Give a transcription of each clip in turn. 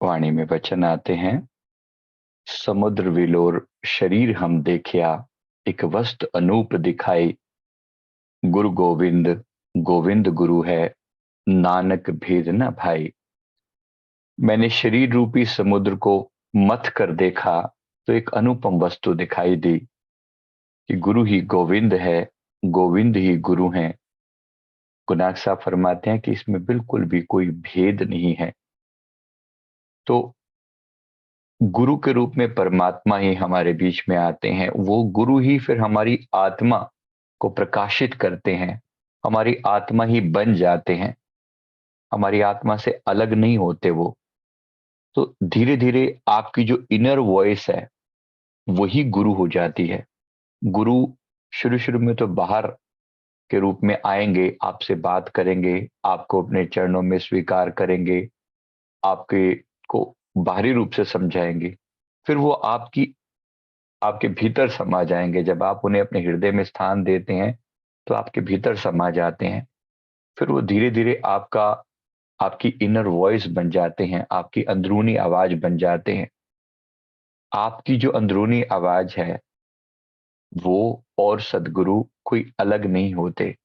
वाणी में वचन आते हैं। समुद्र विलोर शरीर हम देखिया, एक वस्त अनूप दिखाई। गुरु गोविंद, गोविंद गुरु है, नानक भेद न भाई। मैंने शरीर रूपी समुद्र को मथ कर देखा तो एक अनुपम वस्तु दिखाई दी कि गुरु ही गोविंद है, गोविंद ही गुरु हैं। गुनाह साहब फरमाते हैं कि इसमें बिल्कुल भी कोई भेद नहीं है। तो गुरु के रूप में परमात्मा ही हमारे बीच में आते हैं। वो गुरु ही फिर हमारी आत्मा को प्रकाशित करते हैं, हमारी आत्मा ही बन जाते हैं, हमारी आत्मा से अलग नहीं होते वो। तो धीरे धीरे आपकी जो इनर वॉइस है वही गुरु हो जाती है। गुरु शुरू शुरू में तो बाहर के रूप में आएंगे, आपसे बात करेंगे, आपको अपने चरणों में स्वीकार करेंगे, आपके को बाहरी रूप से समझाएंगे। फिर वो आपके भीतर समा जाएंगे। जब आप उन्हें अपने हृदय में स्थान देते हैं तो आपके भीतर समा जाते हैं। फिर वो धीरे धीरे आपकी इनर वॉइस बन जाते हैं, आपकी अंदरूनी आवाज बन जाते हैं। आपकी जो अंदरूनी आवाज है वो और सदगुरु कोई अलग नहीं होते।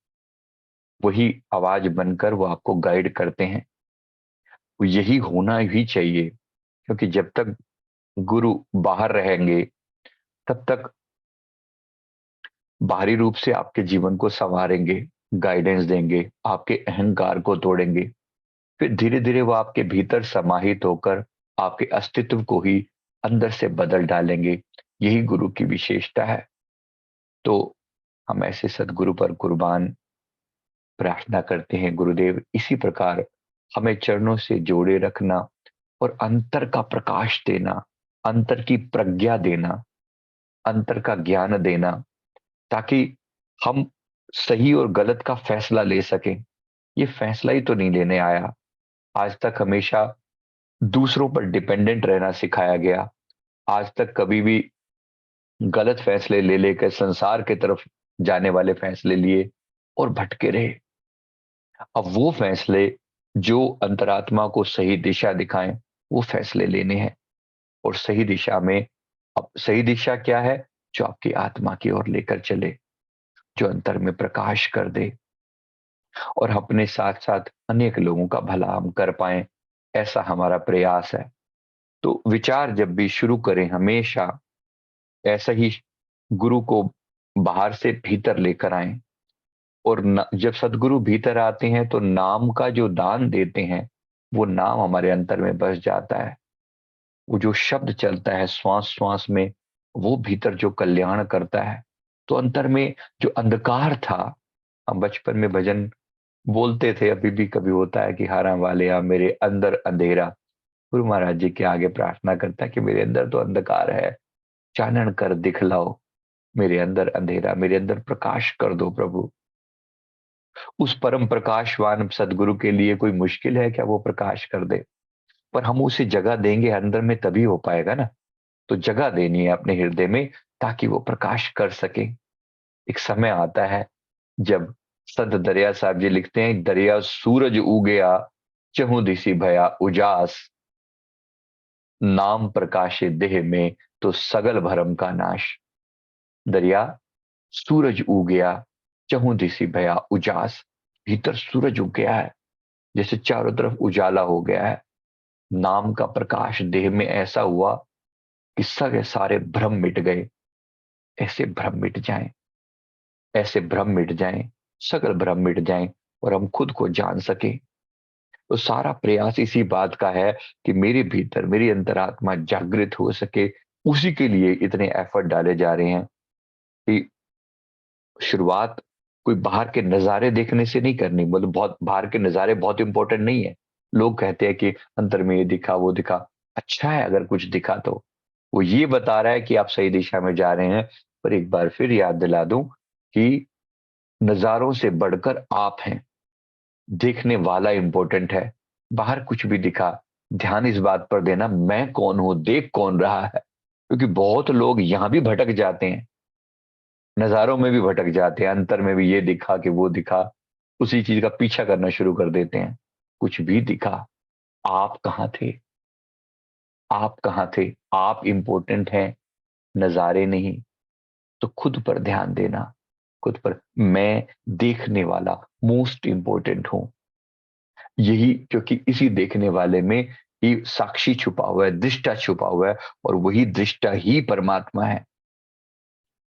वही आवाज बनकर वो आपको गाइड करते हैं। यही होना ही चाहिए, क्योंकि जब तक गुरु बाहर रहेंगे तब तक बाहरी रूप से आपके जीवन को संवारेंगे, गाइडेंस देंगे, आपके अहंकार को तोड़ेंगे। फिर धीरे धीरे वो आपके भीतर समाहित होकर आपके अस्तित्व को ही अंदर से बदल डालेंगे। यही गुरु की विशेषता है। तो हम ऐसे सदगुरु पर कुर्बान प्रार्थना करते हैं, गुरुदेव इसी प्रकार हमें चरणों से जोड़े रखना और अंतर का प्रकाश देना, अंतर की प्रज्ञा देना, अंतर का ज्ञान देना, ताकि हम सही और गलत का फैसला ले सकें। ये फैसला ही तो नहीं लेने आया। आज तक हमेशा दूसरों पर डिपेंडेंट रहना सिखाया गया। आज तक कभी भी गलत फैसले ले लेकर संसार की तरफ जाने वाले फैसले लिए और भटके रहे। अब वो फैसले जो अंतरात्मा को सही दिशा दिखाएं, वो फैसले लेने हैं। और सही दिशा में, अब सही दिशा क्या है? जो आपकी आत्मा की ओर लेकर चले, जो अंतर में प्रकाश कर दे और अपने साथ साथ अनेक लोगों का भला हम कर पाए, ऐसा हमारा प्रयास है। तो विचार जब भी शुरू करें हमेशा ऐसा ही गुरु को बाहर से भीतर लेकर आए। और जब सदगुरु भीतर आते हैं तो नाम का जो दान देते हैं, वो नाम हमारे अंतर में बस जाता है। वो जो शब्द चलता है श्वास श्वास में, वो भीतर जो कल्याण करता है। तो अंतर में जो अंधकार था, हम बचपन में भजन बोलते थे, अभी भी कभी होता है कि हारा वाले या मेरे अंदर अंधेरा। गुरु महाराज जी के आगे प्रार्थना करता है कि मेरे अंदर तो अंधकार है, चानन कर दिखलाओ, मेरे अंदर अंधेरा, मेरे अंदर प्रकाश कर दो प्रभु। उस परम प्रकाशवान सदगुरु के लिए कोई मुश्किल है क्या वो प्रकाश कर दे? पर हम उसे जगह देंगे अंदर में तभी हो पाएगा ना। तो जगह देनी है अपने हृदय में, ताकि वो प्रकाश कर सके। एक समय आता है जब संत दरिया साहब जी लिखते हैं, दरिया सूरज उगया, चहु दिसी भया उजास, नाम प्रकाशे देह में तो सगल भरम का नाश। दरिया सूरज उग गया, चहु दिसी भया उजास। भीतर सूरज उग गया है, जैसे चारों तरफ उजाला हो गया है। नाम का प्रकाश देह में ऐसा हुआ कि सगे सारे भ्रम मिट गए। ऐसे भ्रम मिट जाएं, ऐसे भ्रम मिट जाएं, सगल भ्रम मिट जाएं और हम खुद को जान सके। तो सारा प्रयास इसी बात का है कि मेरे भीतर मेरी अंतरात्मा जागृत हो सके। उसी के लिए इतने एफर्ट डाले जा रहे हैं कि शुरुआत कोई बाहर के नज़ारे देखने से नहीं करनी। मतलब बहुत बाहर के नज़ारे बहुत इंपॉर्टेंट नहीं है। लोग कहते हैं कि अंतर में ये दिखा वो दिखा। अच्छा है अगर कुछ दिखा तो वो ये बता रहा है कि आप सही दिशा में जा रहे हैं। पर एक बार फिर याद दिला दूं कि नज़ारों से बढ़कर आप हैं। देखने वाला इंपॉर्टेंट है। बाहर कुछ भी दिखा, ध्यान इस बात पर देना मैं कौन हूं, देख कौन रहा है। क्योंकि बहुत लोग यहां भी भटक जाते हैं, नजारों में भी भटक जाते हैं, अंतर में भी ये दिखा कि वो दिखा, उसी चीज का पीछा करना शुरू कर देते हैं। कुछ भी दिखा, आप कहाँ थे? आप कहाँ थे? आप इम्पोर्टेंट हैं, नज़ारे नहीं। तो खुद पर ध्यान देना, खुद पर। मैं देखने वाला मोस्ट इम्पोर्टेंट हूँ। यही, क्योंकि इसी देखने वाले में ही साक्षी छुपा हुआ है, दृष्टा छुपा हुआ है, और वही दृष्टा ही परमात्मा है।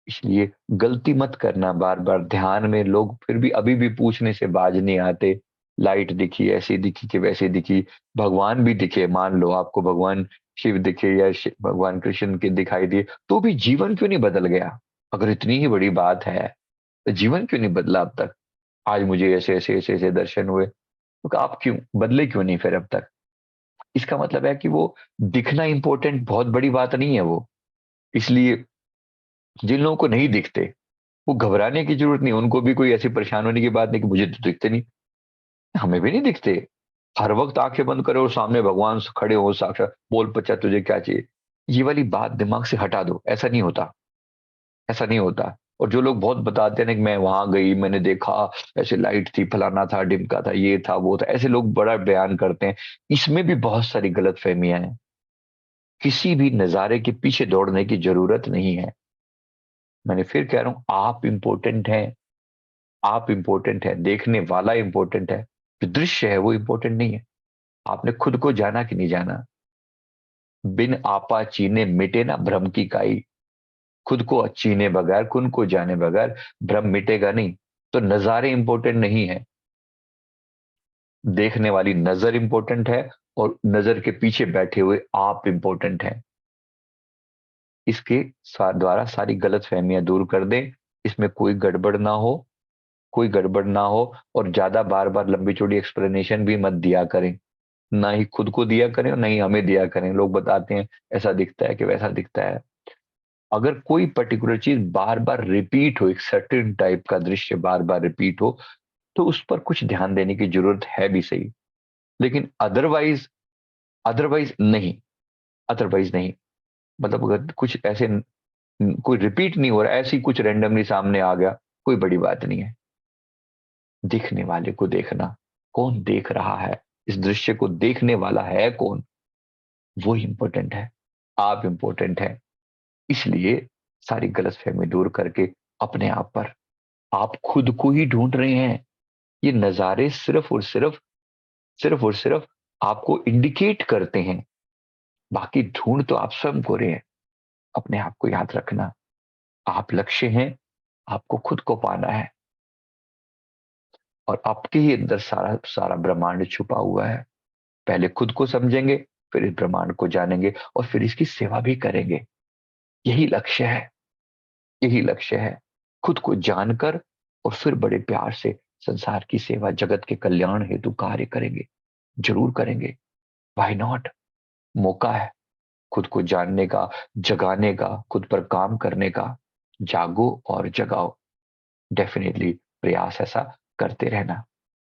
इसलिए गलती मत करना बार बार ध्यान में। लोग फिर भी अभी भी पूछने से बाज नहीं आते। लाइट दिखी, ऐसी दिखी कि वैसी दिखी। भगवान भी दिखे, मान लो आपको भगवान शिव दिखे या भगवान कृष्ण के दिखाई दिए, तो भी जीवन क्यों नहीं बदल गया? अगर इतनी ही बड़ी बात है तो जीवन क्यों नहीं बदला अब तक? आज मुझे ऐसे ऐसे ऐसे ऐसे दर्शन हुए, तो आप क्यों बदले क्यों नहीं फिर अब तक? इसका मतलब है कि वो दिखना इंपॉर्टेंट बहुत बड़ी बात नहीं है वो। इसलिए जिन लोगों को नहीं दिखते, वो घबराने की जरूरत नहीं। उनको भी कोई ऐसी परेशान होने की बात नहीं कि मुझे तो दिखते नहीं। हमें भी नहीं दिखते। हर वक्त आंखें बंद करो और सामने भगवान खड़े हो साक्षात, बोल बच्चा तुझे क्या चाहिए। ये वाली बात दिमाग से हटा दो। ऐसा नहीं होता, ऐसा नहीं होता। और जो लोग बहुत बताते हैं ना कि मैं वहां गई, मैंने देखा, ऐसे लाइट थी, फलाना था, डिमका था, ये था, वो था, ऐसे लोग बड़ा बयान करते हैं। इसमें भी बहुत सारी गलत फहमियां हैं। किसी भी नजारे के पीछे दौड़ने की जरूरत नहीं है। मैंने फिर कह रहा हूं, आप इंपॉर्टेंट हैं। आप इंपॉर्टेंट है, देखने वाला इंपॉर्टेंट है, जो दृश्य है वो इंपॉर्टेंट नहीं है। आपने खुद को जाना कि नहीं जाना? बिन आपा चीने मिटे ना भ्रम की काई। खुद को चीने बगैर, खुद को जाने बगैर भ्रम मिटेगा नहीं। तो नजारे इंपॉर्टेंट नहीं है, देखने वाली नजर इंपॉर्टेंट है, और नजर के पीछे बैठे हुए आप इंपॉर्टेंट हैं। इसके द्वारा सारी गलत फहमियां दूर कर दें। इसमें कोई गड़बड़ ना हो, कोई गड़बड़ ना हो। और ज्यादा बार बार लंबी चौड़ी एक्सप्लेनेशन भी मत दिया करें। ना ही खुद को दिया करें और ना ही हमें दिया करें। लोग बताते हैं ऐसा दिखता है कि वैसा दिखता है। अगर कोई पर्टिकुलर चीज बार बार रिपीट हो, एक सर्टेन टाइप का दृश्य बार बार रिपीट हो, तो उस पर कुछ ध्यान देने की जरूरत है भी सही। लेकिन अदरवाइज, अदरवाइज नहीं, अदरवाइज नहीं। मतलब अगर कुछ ऐसे कोई रिपीट नहीं हो रहा, ऐसे ही कुछ रैंडमली सामने आ गया, कोई बड़ी बात नहीं है। दिखने वाले को देखना, कौन देख रहा है, इस दृश्य को देखने वाला है कौन, वो इंपॉर्टेंट है। आप इंपॉर्टेंट है। इसलिए सारी गलतफहमी दूर करके अपने आप पर, आप खुद को ही ढूंढ रहे हैं। ये नजारे सिर्फ और सिर्फ आपको इंडिकेट करते हैं। बाकी ढूंढ तो आप स्वयं को रहे हैं। अपने आप को याद रखना, आप लक्ष्य हैं। आपको खुद को पाना है, और आपके ही अंदर सारा सारा ब्रह्मांड छुपा हुआ है। पहले खुद को समझेंगे, फिर इस ब्रह्मांड को जानेंगे, और फिर इसकी सेवा भी करेंगे। यही लक्ष्य है, यही लक्ष्य है। खुद को जानकर और फिर बड़े प्यार से संसार की सेवा, जगत के कल्याण हेतु कार्य करेंगे। जरूर करेंगे। Why not? मौका है खुद को जानने का, जगाने का, खुद पर काम करने का। जागो और जगाओ। डेफिनेटली प्रयास ऐसा करते रहना।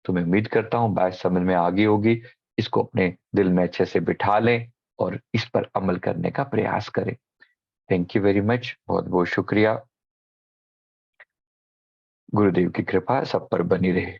तो मैं उम्मीद करता हूं बात समझ में आ गई होगी। इसको अपने दिल में अच्छे से बिठा लें और इस पर अमल करने का प्रयास करें। थैंक यू वेरी मच, बहुत बहुत शुक्रिया। गुरुदेव की कृपा सब पर बनी रहे।